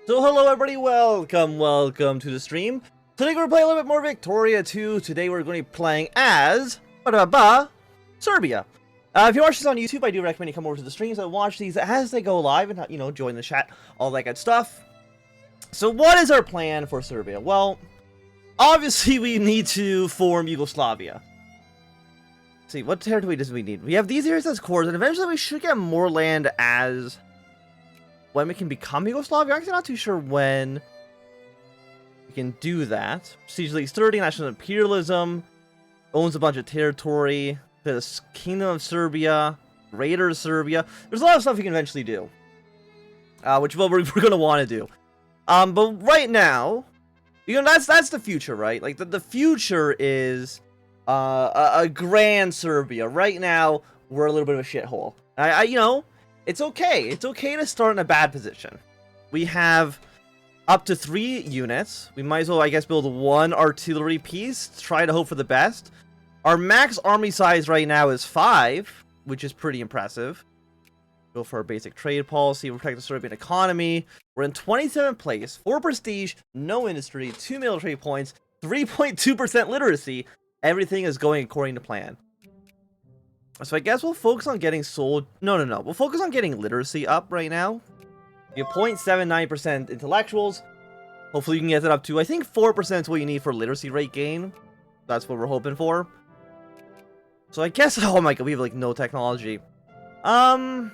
So hello everybody, welcome to the stream. Today we're playing a little bit more Victoria 2. Today we're going to be playing as Serbia. If you watch this on YouTube, I do recommend you come over to the streams and watch these as they go live and, you know, join the chat, all that good stuff. So what is our plan for Serbia? Well, obviously we need to form Yugoslavia. Let's see, what territory does we need? We have these areas as cores, and eventually we should get more land as when we can become Yugoslavia. I'm actually not too sure when we can do that. Siege League 30, National Imperialism, owns a bunch of territory, the Kingdom of Serbia, Raiders Serbia. There's a lot of stuff we can eventually do, which we're going to want to do. But right now, you know, that's the future, right? Like, the future is a grand Serbia. Right now, we're a little bit of a shithole. You know, it's okay. It's okay to start in a bad position. We have up to 3 units. We might as well, I guess, build 1 artillery piece to try to hope for the best. Our max army size right now is 5, which is pretty impressive. Go for our basic trade policy, protect the Serbian economy. We're in 27th place, 4 prestige, no industry, 2 military points, 3.2% literacy. Everything is going according to plan. So I guess we'll focus on getting sold. No. We'll focus on getting literacy up right now. You have 0.79% intellectuals. Hopefully you can get that up to, I think 4% is what you need for literacy rate gain. That's what we're hoping for. So I guess, oh my god, we have like no technology. Well,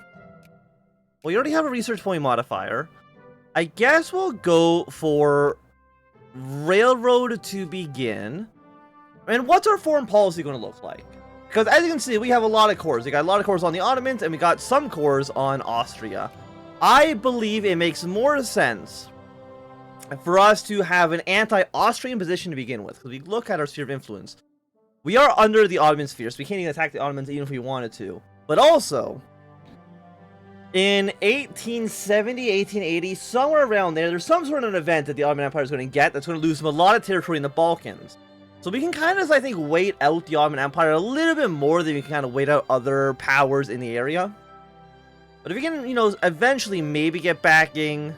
you already have a research point modifier. I guess we'll go for railroad to begin. And what's our foreign policy going to look like? Because as you can see, we have a lot of cores. We got a lot of cores on the Ottomans, and we got some cores on Austria. I believe it makes more sense for us to have an anti-Austrian position to begin with. Because we look at our sphere of influence. We are under the Ottoman sphere, so we can't even attack the Ottomans even if we wanted to. But also, in 1870, 1880, somewhere around there, there's some sort of an event that the Ottoman Empire is going to get that's going to lose them a lot of territory in the Balkans. So we can kind of, I think, wait out the Ottoman Empire a little bit more than we can kind of wait out other powers in the area. But if we can, you know, eventually maybe get backing...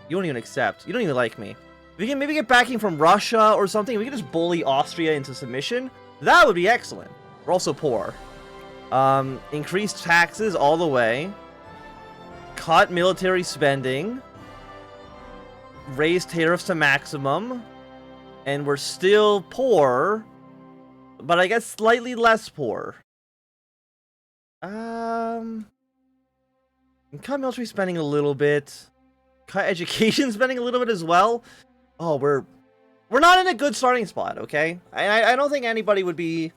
You won't even accept. You don't even like me. If we can maybe get backing from Russia or something, we can just bully Austria into submission. That would be excellent. We're also poor. Increase taxes all the way. Cut military spending. Raise tariffs to maximum. And we're still poor, but I guess slightly less poor. Cut military spending a little bit. Cut education spending a little bit as well. Oh, we're not in a good starting spot, okay? I don't think anybody would be...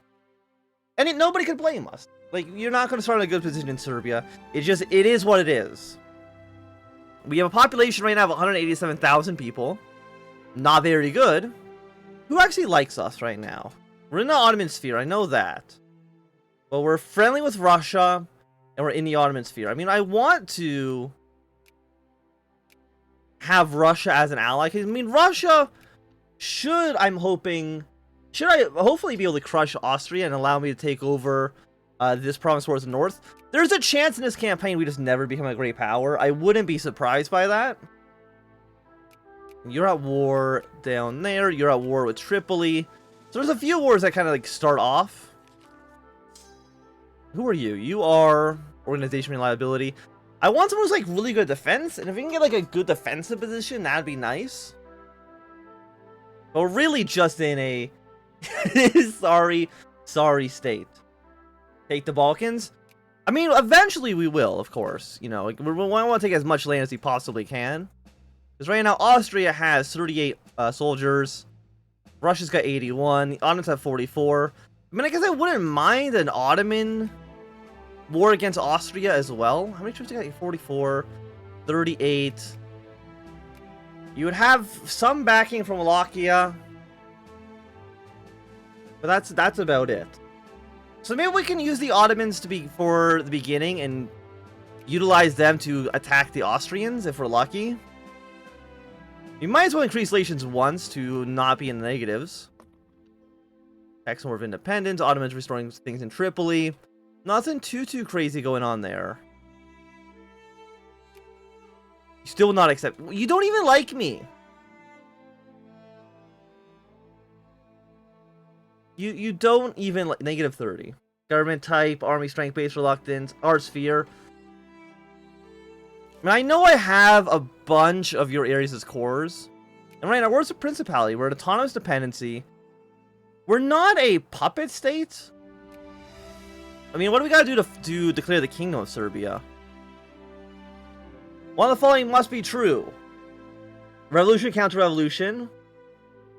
nobody could blame us. Like, you're not going to start in a good position in Serbia. It is what it is. We have a population right now of 187,000 people. Not very good. Who actually likes us right now? We're in the Ottoman sphere, I know that. But we're friendly with Russia, and we're in the Ottoman sphere. I mean, I want to have Russia as an ally. I mean, Russia should, hopefully be able to crush Austria and allow me to take over this province towards the north. There's a chance in this campaign we just never become a great power. I wouldn't be surprised by that. You're at war down there. You're at war with Tripoli. So there's a few wars that kind of like start off. Who are you? You are organization reliability. I want someone who's like really good at defense. And if we can get like a good defensive position, that'd be nice. But we're really just in a sorry state. Take the Balkans. I mean, eventually we will, of course. You know, like, we want to take as much land as we possibly can. Because right now, Austria has 38 soldiers. Russia's got 81. The Ottomans have 44. I mean, I guess I wouldn't mind an Ottoman war against Austria as well. How many troops do you got? 44. 38. You would have some backing from Wallachia. But that's about it. So maybe we can use the Ottomans for the beginning and utilize them to attack the Austrians if we're lucky. We might as well increase relations once to not be in the negatives. X more of independence. Ottomans restoring things in Tripoli. Nothing too crazy going on there. You still will not accept. You don't even like me. You don't even like negative 30. Government type, army strength, base reluctance, art sphere. I mean, I know I have a bunch of your areas as cores. And right now, we're a principality. We're an autonomous dependency. We're not a puppet state. I mean, what do we gotta do to declare the Kingdom of Serbia? One of the following must be true. Revolution, counter-revolution.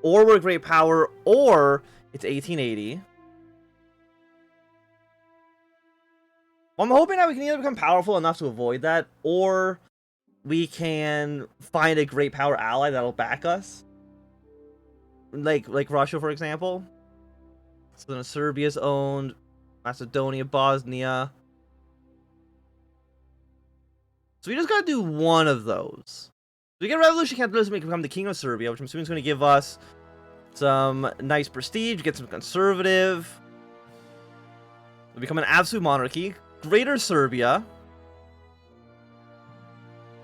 Or we're a great power, or it's 1880. Well, I'm hoping that we can either become powerful enough to avoid that, or we can find a great power ally that'll back us. Like Russia, for example. So then Serbia's owned, Macedonia, Bosnia. So we just gotta do one of those. So we get revolution, capitalism, we can become the King of Serbia, which I'm assuming is going to give us some nice prestige, get some conservative. We become an absolute monarchy. Greater Serbia.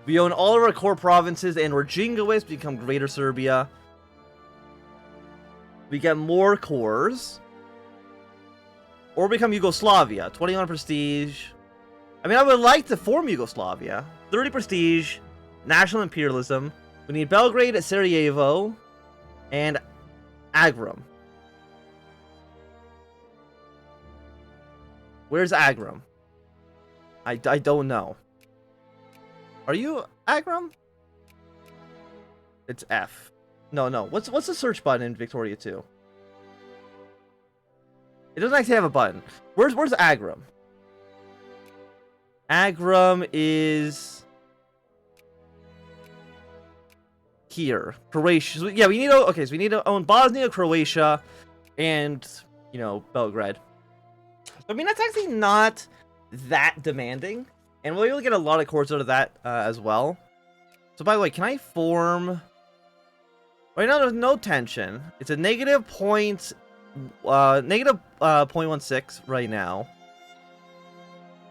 We own all of our core provinces, and we're jingoists, become Greater Serbia. We get more cores. Or become Yugoslavia. 21 prestige. I mean, I would like to form Yugoslavia. 30 prestige. National imperialism. We need Belgrade, Sarajevo, and Agram. Where's Agram? I don't know. Are you Agram? It's F. No. What's the search button in Victoria 2? It doesn't actually have a button. Where's Agram? Agram is here. Croatia. So, yeah, we need to. Okay, so we need to own Bosnia, Croatia, and Belgrade. I mean, that's actually not that demanding, and we'll be able to get a lot of cores out of that as well. So, by the way, can I form? Right now, there's no tension. It's a negative 0.16 right now.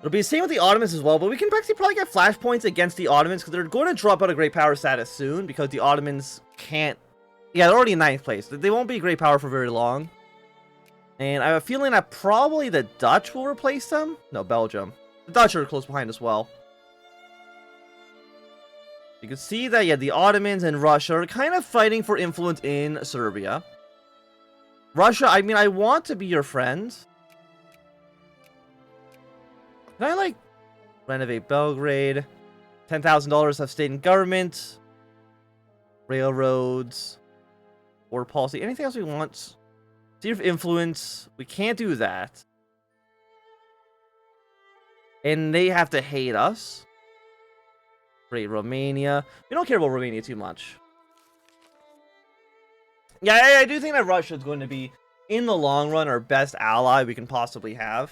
It'll be the same with the Ottomans as well, but we can actually probably get flashpoints against the Ottomans because they're going to drop out of great power status soon because the Ottomans can't. Yeah, they're already in 9th place. They won't be great power for very long. And I have a feeling that probably the Dutch will replace them. No, Belgium. The Dutch are close behind as well. You can see that, yeah, the Ottomans and Russia are kind of fighting for influence in Serbia. Russia, I mean, I want to be your friend. Can I, like, renovate Belgrade? $10,000 have state and government. Railroads. War policy. Anything else we want? Sphere of influence. We can't do that. And they have to hate us. Great Romania. We don't care about Romania too much. Yeah, I do think that Russia is going to be, in the long run, our best ally we can possibly have.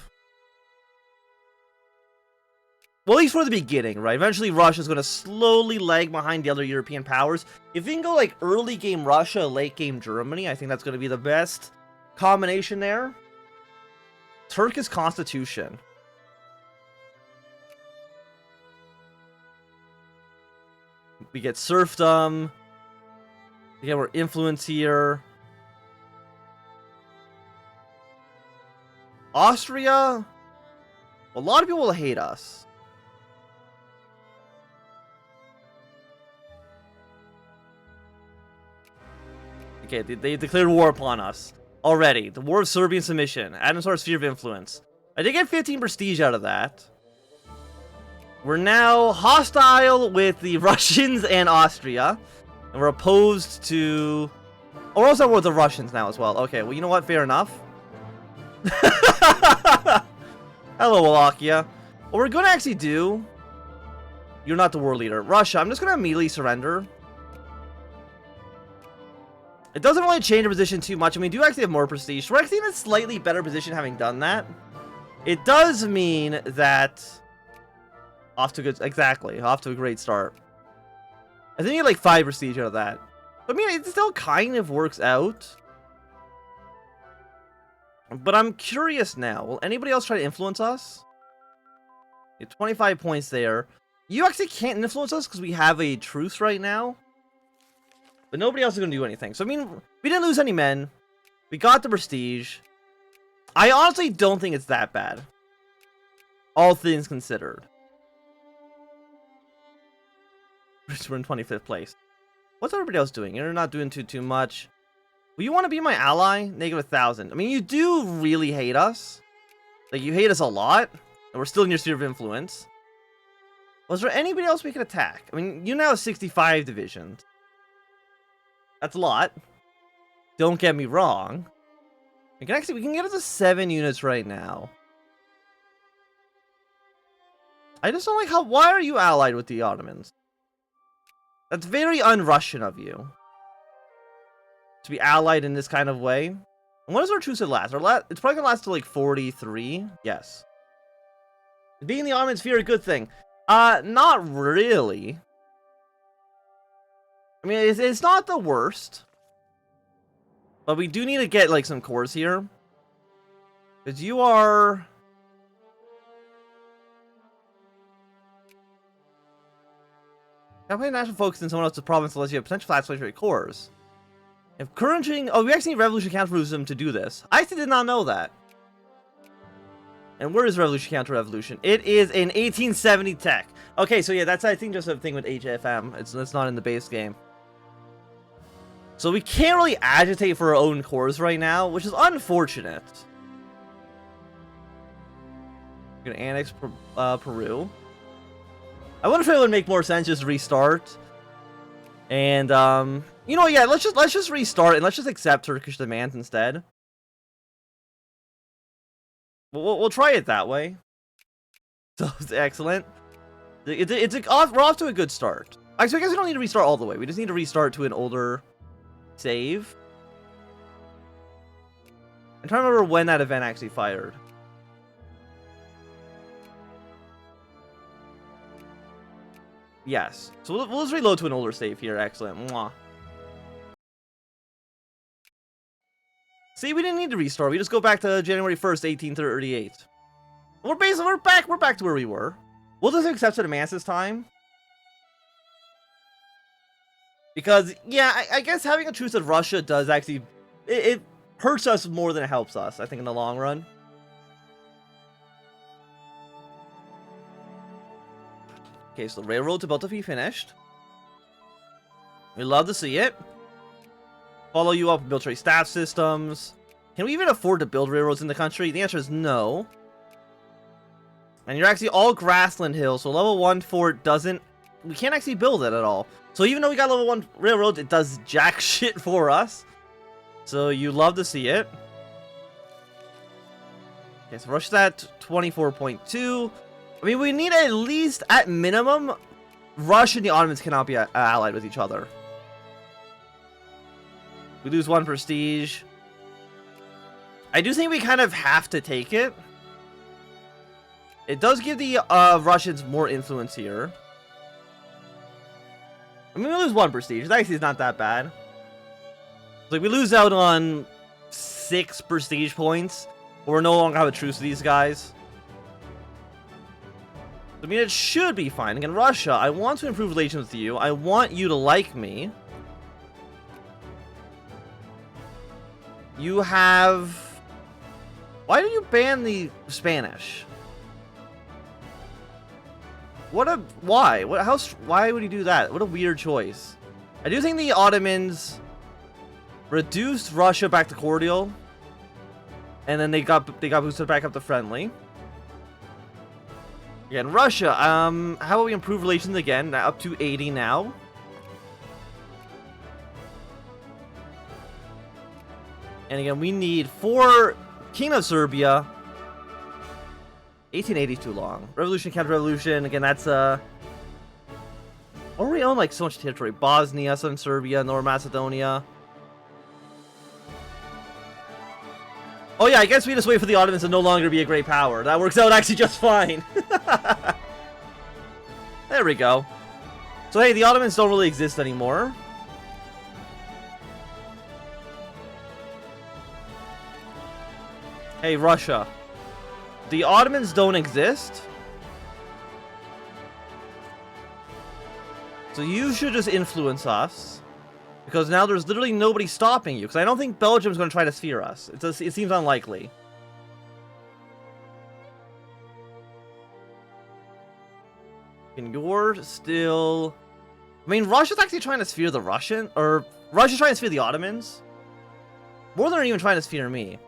Well, at least for the beginning, right? Eventually, Russia's going to slowly lag behind the other European powers. If we can go, like, early game Russia, late game Germany, I think that's going to be the best combination there. Turkish Constitution. We get serfdom. We get more influence here. Austria? A lot of people will hate us. Okay, they declared war upon us. Already. The War of Serbian Submission. Add to our sphere of influence. I did get 15 prestige out of that. We're now hostile with the Russians and Austria. And we're opposed to... Oh, we're also with the Russians now as well. Okay, well, you know what? Fair enough. Hello, Wallachia. What we're going to actually do... You're not the war leader. Russia, I'm just going to immediately surrender. It doesn't really change our position too much, and we do actually have more prestige. We're actually in a slightly better position having done that. It does mean that... Off to a great start. I think you get like 5 prestige out of that. I mean, it still kind of works out. But I'm curious now. Will anybody else try to influence us? 25 points there. You actually can't influence us because we have a truce right now. But nobody else is going to do anything. So, I mean, we didn't lose any men. We got the prestige. I honestly don't think it's that bad. All things considered. We're in 25th place. What's everybody else doing? You're not doing too much. Well, you want to be my ally? -1,000. I mean, you do really hate us. Like, you hate us a lot. And we're still in your sphere of influence. Was there anybody else we could attack? I mean, you now have 65 divisions. That's a lot. Don't get me wrong. We can get it to 7 units right now. I just don't like how. Why are you allied with the Ottomans? That's very un-Russian of you. To be allied in this kind of way. And what does our truce last? It's probably gonna last till like 43. Yes. Being the Ottoman sphere a good thing? Not really. I mean, it's not the worst. But we do need to get like some cores here. Because you are... Campaign national focus in someone else's province unless you have potential flat cores. Encouraging... Oh, we actually need revolution counter-revolution to do this. I actually did not know that. And where is revolution counter-revolution? It is in 1870 tech. Okay, so yeah, that's I think just a thing with HFM. It's not in the base game. So we can't really agitate for our own cores right now, which is unfortunate. We're gonna annex Peru. I wonder if it would make more sense just restart. And you know, yeah, let's just restart and let's just accept Turkish demands instead. We'll try it that way. So it's excellent. We're off to a good start. Actually, I guess we don't need to restart all the way. We just need to restart to an older save. I'm trying to remember when that event actually fired. Yes. So we'll just reload to an older save here. Excellent. Mwah. See, we didn't need to restart. We just go back to January 1st, 1838. We're back to where we were. We'll just accept the demands this time. Because, yeah, I guess having a truce with Russia does actually... It hurts us more than it helps us, I think, in the long run. Okay, so the railroad's about to be finished. We love to see it. Follow you up with military staff systems. Can we even afford to build railroads in the country? The answer is no. And you're actually all grassland hills, so level 1 fort doesn't... We can't actually build it at all. So even though we got level 1 railroads, it does jack shit for us. So you love to see it. Okay, so Russia's at 24.2. I mean, we need at least, at minimum, Russia and the Ottomans cannot be allied with each other. We lose 1 prestige. I do think we kind of have to take it. It does give the Russians more influence here. I mean, we lose 1 prestige. That actually is not that bad. Like, we lose out on 6 prestige points. But we're no longer have a truce with these guys. I mean, it should be fine. Again, Russia, I want to improve relations with you. I want you to like me. You have... Why did you ban the Spanish? What a... Why? What? How? Why would he do that? What a weird choice. I do think the Ottomans reduced Russia back to cordial, and then they got boosted back up to friendly. Again, Russia. How about we improve relations again? Up to 80 now. And again, we need for King of Serbia. 1880 is too long. Revolution, counter-revolution. Again, that's or we own like so much territory. Bosnia, Southern Serbia, North Macedonia. Oh yeah, I guess we just wait for the Ottomans to no longer be a great power. That works out actually just fine. There we go. So hey, the Ottomans don't really exist anymore. Hey, Russia. The Ottomans don't exist. So you should just influence us. Because now there's literally nobody stopping you. Because I don't think Belgium's going to try to sphere us. It seems unlikely. And you're still... I mean, Russia's actually trying to sphere the Russian... Or, Russia's trying to sphere the Ottomans. More than they're even trying to sphere me.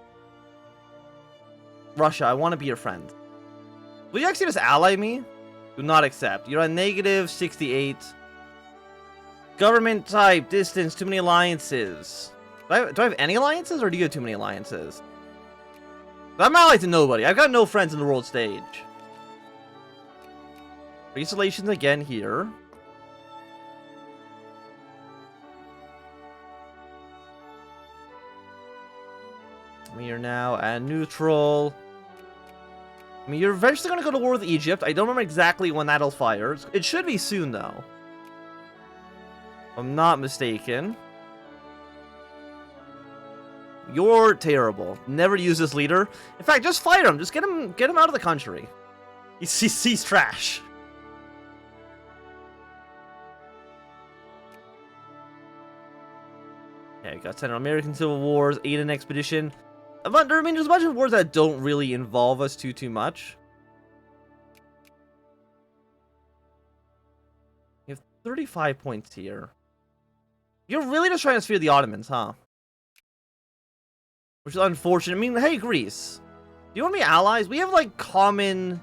Russia, I want to be your friend. Will you actually just ally me? Do not accept. You're on negative 68. Government type, distance, too many alliances. Do I have any alliances, or do you have too many alliances? I'm allied to nobody. I've got no friends in the world stage. Installations again here. We are now at neutral. I mean, you're eventually going to go to war with Egypt. I don't remember exactly when that'll fire. It should be soon, though. If I'm not mistaken. You're terrible. Never use this leader. In fact, just fire him. Just get him out of the country. He's trash. Okay, got Central American Civil Wars, Aden Expedition. I mean, there's a bunch of wars that don't really involve us too much. You have 35 points here. You're really just trying to sphere the Ottomans, huh? Which is unfortunate. I mean, hey, Greece. Do you want to be allies? We have, like, common...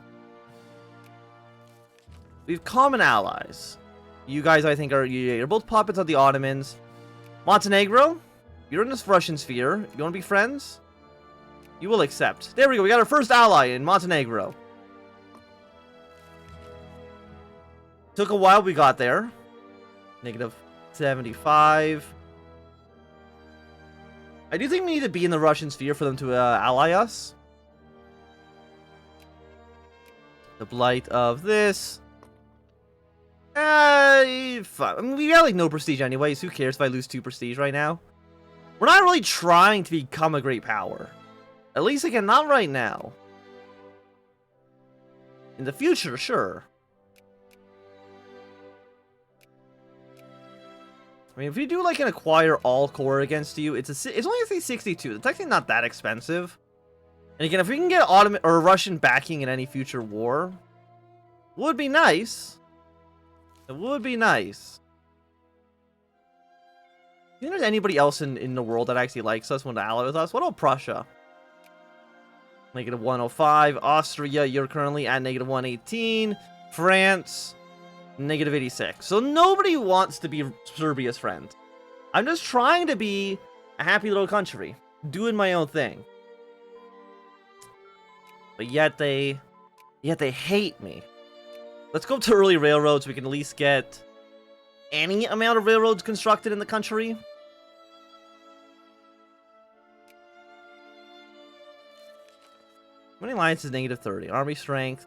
We have common allies. You guys, I think, you're both puppets of the Ottomans. Montenegro? You're in this Russian sphere. You want to be friends? You will accept. There we go. We got our first ally in Montenegro. Took a while. We got there. Negative 75. I do think we need to be in the Russian sphere for them to ally us. The blight of this. Fine. I mean, we got like no prestige anyways. Who cares if I lose 2 prestige right now? We're not really trying to become a great power. At least, again, not right now. In the future, sure. I mean, if you do like an acquire all core against you, it's only a 62. It's actually not that expensive. And again, if we can get Ottoman or Russian backing in any future war, would be nice. It would be nice. Do you think there's anybody else in the world that actually likes us, want to ally with us? What about Prussia? Negative 105. Austria, you're currently at negative 118. France, negative 86. So nobody wants to be Serbia's friend. I'm just trying to be a happy little country, doing my own thing. But yet they hate me. Let's go to early railroads. We can at least get any amount of railroads constructed in the country. Many alliances, negative 30. Army strength.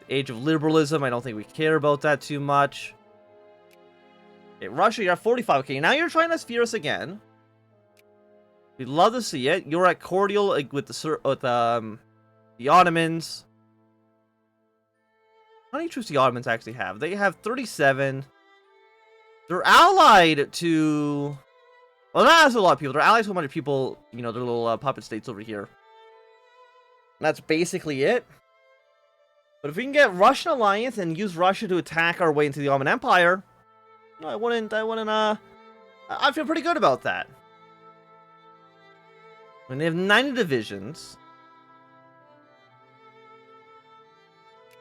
The age of liberalism. I don't think we care about that too much. Okay, Russia, you're at 45. Okay, now you're trying to sphere us again. We'd love to see it. You're at cordial with the Ottomans. How many troops the Ottomans actually have? They have 37. They're allied to... Well, not a lot of people. They're allied to a bunch of people, you know, their little puppet states over here. And that's basically it. But if we can get Russian alliance and use Russia to attack our way into the Ottoman Empire, no, I feel pretty good about that. When they have 90 divisions,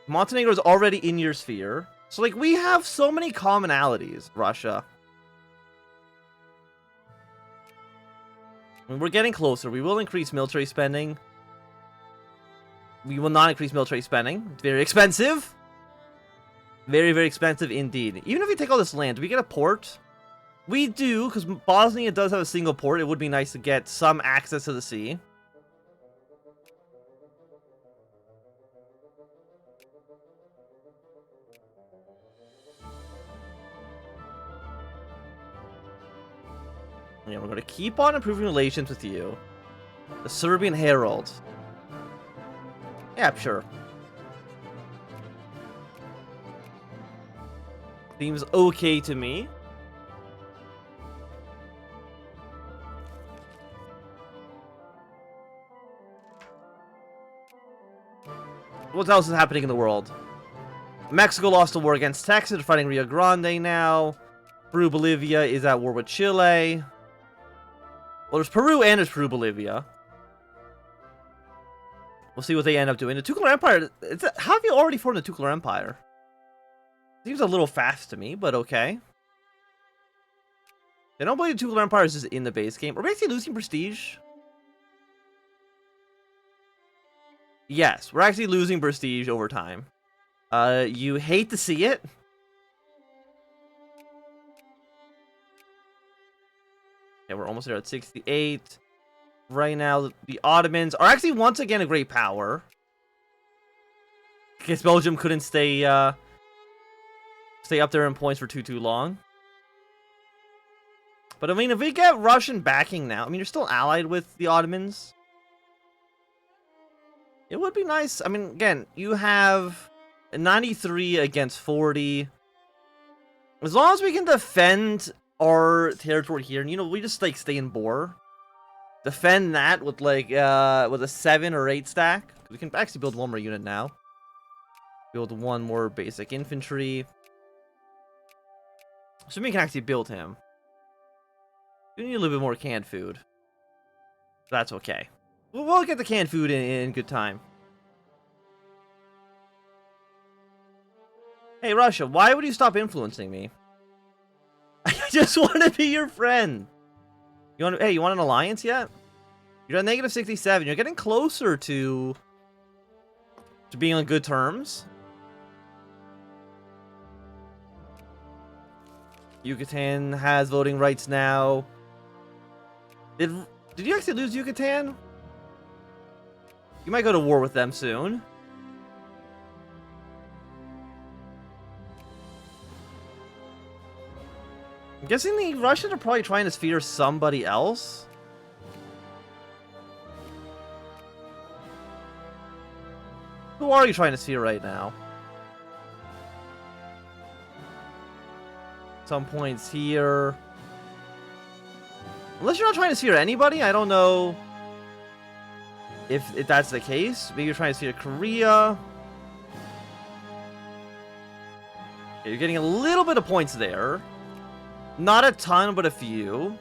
Montenegro is already in your sphere. So, like, we have so many commonalities, Russia. I mean, we're getting closer. We will increase military spending. We will not increase military spending. It's very expensive. Very, very expensive indeed. Even if we take all this land, do we get a port? We do, because Bosnia does have a single port. It would be nice to get some access to the sea. Yeah, we're going to keep on improving relations with you. The Serbian Herald. Yeah, sure. Seems okay to me. What else is happening in the world? Mexico lost a war against Texas. They're fighting Rio Grande now. Peru, Bolivia is at war with Chile. Well, there's Peru and there's Peru, Bolivia. We'll see what they end up doing. The Tucular Empire... how have you already formed the Tucular Empire? Seems a little fast to me, but okay. I don't believe the Tucular Empire is just in the base game. Are we actually losing prestige? Yes, we're actually losing prestige over time. You hate to see it. Okay, we're almost there at 68. Right now, the Ottomans are actually once again a great power. I guess Belgium couldn't stay up there in points for too long. But I mean, if we get Russian backing now, I mean, you're still allied with the Ottomans. It would be nice. I mean, again, you have 93 against 40. As long as we can defend our territory here, and you know, we just like stay in Boer. Defend that with like with a 7 or 8 stack. We can actually build one more unit now. Build one more basic infantry. So we can actually build him. We need a little bit more canned food. That's okay. We'll get the canned food in good time. Hey, Russia, why would you stop influencing me? I just want to be your friend. Hey, you want an alliance yet? You're at negative 67. You're getting closer to being on good terms. Yucatan has voting rights now. Did you actually lose Yucatan? You might go to war with them soon. I'm guessing the Russians are probably trying to sphere somebody else. Who are you trying to sphere right now? Some points here. Unless you're not trying to sphere anybody, I don't know if that's the case. Maybe you're trying to sphere Korea. Okay, you're getting a little bit of points there. Not a ton, but a few.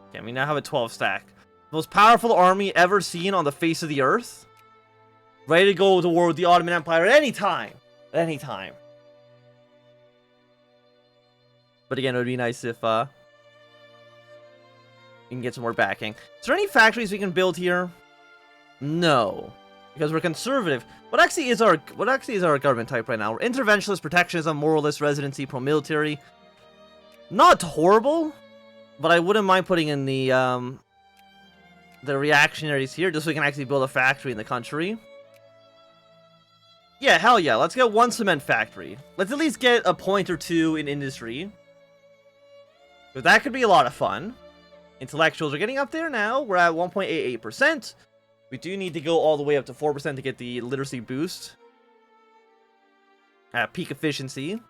Okay, we now have a 12 stack. Most powerful army ever seen on the face of the earth. Ready to go to war with the Ottoman Empire at any time. At any time. But again, it would be nice if we can get some more backing. Is there any factories we can build here? No. Because we're conservative. What actually is our government type right now? We're interventionist, protectionism, moralist, residency, pro-military. Not horrible, but I wouldn't mind putting in the reactionaries here, just so we can actually build a factory in the country. Yeah, hell yeah. Let's get one cement factory. Let's at least get a point or two in industry. So that could be a lot of fun. Intellectuals are getting up there now. We're at 1.88%. We do need to go all the way up to 4% to get the literacy boost. At peak efficiency.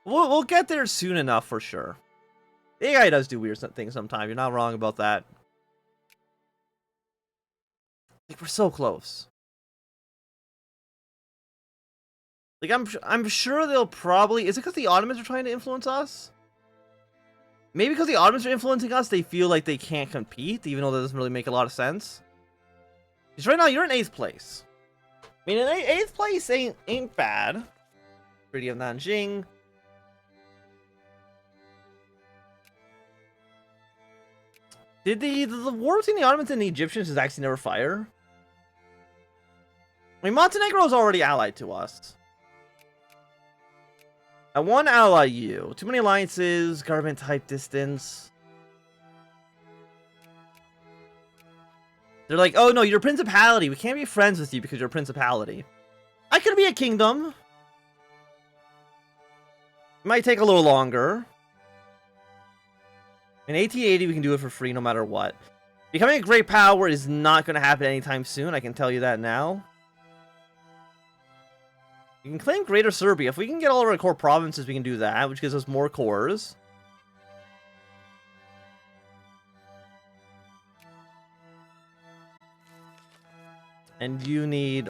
We'll get there soon enough for sure. The AI does do weird things sometimes. You're not wrong about that. Like, we're so close. Like, I'm sure they'll probably... Is it because the Ottomans are trying to influence us? Maybe because the Ottomans are influencing us, they feel like they can't compete, even though that doesn't really make a lot of sense. Because right now, you're in 8th place. I mean, in 8th place ain't bad. Treaty of Nanjing. Did the war between the Ottomans and the Egyptians just actually never fire? I mean, Montenegro is already allied to us. I want to ally you. Too many alliances, government type distance. They're like, oh no, you're a principality. We can't be friends with you because you're a principality. I could be a kingdom. It might take a little longer. In 1880, we can do it for free no matter what. Becoming a great power is not going to happen anytime soon, I can tell you that now. You can claim Greater Serbia. If we can get all of our core provinces, we can do that, which gives us more cores. And you need